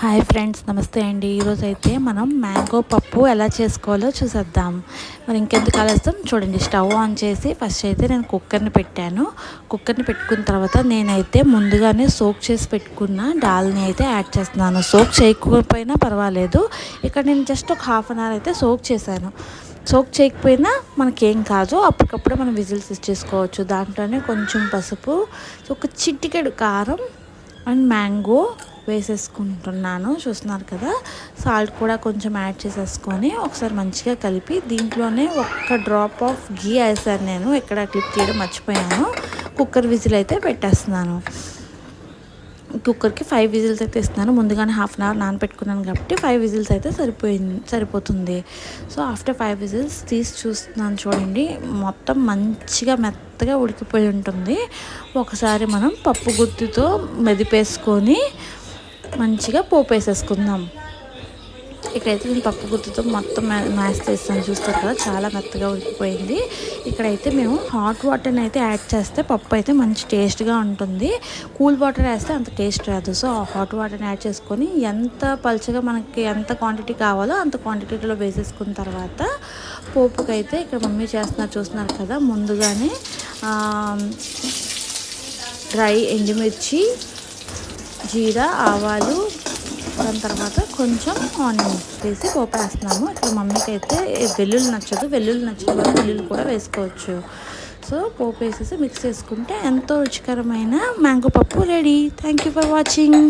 Hi friends, నమస్తే అండి. ఈరోజైతే మనం మ్యాంగో పప్పు ఎలా చేసుకోవాలో చూసేద్దాం. మరి ఇంకెందుకు ఆలస్యం, చూడండి. స్టవ్ ఆన్ చేసి ఫస్ట్ అయితే నేను కుక్కర్ని పెట్టాను. కుక్కర్ని పెట్టుకున్న తర్వాత నేనైతే ముందుగానే సోక్ చేసి పెట్టుకున్న దాల్ని అయితే యాడ్ చేస్తున్నాను. సోక్ చేయకపోయినా పర్వాలేదు. ఇక్కడ నేను జస్ట్ ఒక హాఫ్ అన్ అవర్ అయితే సోక్ చేశాను. సోక్ చేయకపోయినా మనకేం కాదు, అప్పటికప్పుడే మనం విజిల్స్ ఇచ్చేసుకోవచ్చు. దాంట్లోనే కొంచెం పసుపు, ఒక చిటికెడు కారం అండ్ మ్యాంగో వేసేసుకుంటున్నాను. చూస్తున్నారు కదా, సాల్ట్ కూడా కొంచెం యాడ్ చేసేసుకొని ఒకసారి మంచిగా కలిపి దీంట్లోనే ఒక్క డ్రాప్ ఆఫ్ గీ వేసాను. నేను ఇక్కడ క్లిప్ చేయడం మర్చిపోయాను. కుక్కర్ విజిల్ అయితే పెట్టేస్తున్నాను. కుక్కర్కి 5 విజిల్స్ అయితే ఇస్తున్నాను. ముందుగానే హాఫ్ అన్ అవర్ నానపెట్టుకున్నాను కాబట్టి 5 విజిల్స్ అయితే సరిపోతుంది. సో ఆఫ్టర్ 5 విజిల్స్ తీసి చూస్తున్నాను. చూడండి, మొత్తం మంచిగా మెత్తగా ఉడికిపోయి ఉంటుంది. ఒకసారి మనం పప్పు గుత్తితో మెదిపేసుకొని మంచిగా పోపు వేసేసుకుందాం. ఇక్కడైతే నేను పప్పు గుత్తితో మొత్తం మ్యాష్ చేస్తాను. చూస్తారు కదా, చాలా మెత్తగా ఉడికిపోయింది. ఇక్కడైతే మేము హాట్ వాటర్ని అయితే యాడ్ చేస్తే పప్పు అయితే మంచి టేస్ట్గా ఉంటుంది. కూల్ వాటర్ వేస్తే అంత టేస్ట్ రాదు. సో హాట్ వాటర్ని యాడ్ చేసుకొని ఎంత పలుచగా మనకి ఎంత క్వాంటిటీ కావాలో అంత క్వాంటిటీలో వేసేసుకున్న తర్వాత పోపుకైతే ఇక్కడ మమ్మీ చూస్తున్నారు కదా, ముందుగానే డ్రై ఎండుమిర్చి, జీరా, ఆవాలు, దాని తర్వాత కొంచెం ఆనియన్ వేసి పోపు వేస్తున్నాము. ఇక్కడ మమ్మీకి అయితే వెల్లుల్లి నచ్చదు. వెల్లుల్లి నచ్చిన వాళ్ళు వెల్లుల్లి కూడా వేసుకోవచ్చు. సో పోపు వేసేసి మిక్స్ చేసుకుంటే ఎంతో రుచికరమైన మ్యాంగో పప్పు ready. Thank you for watching.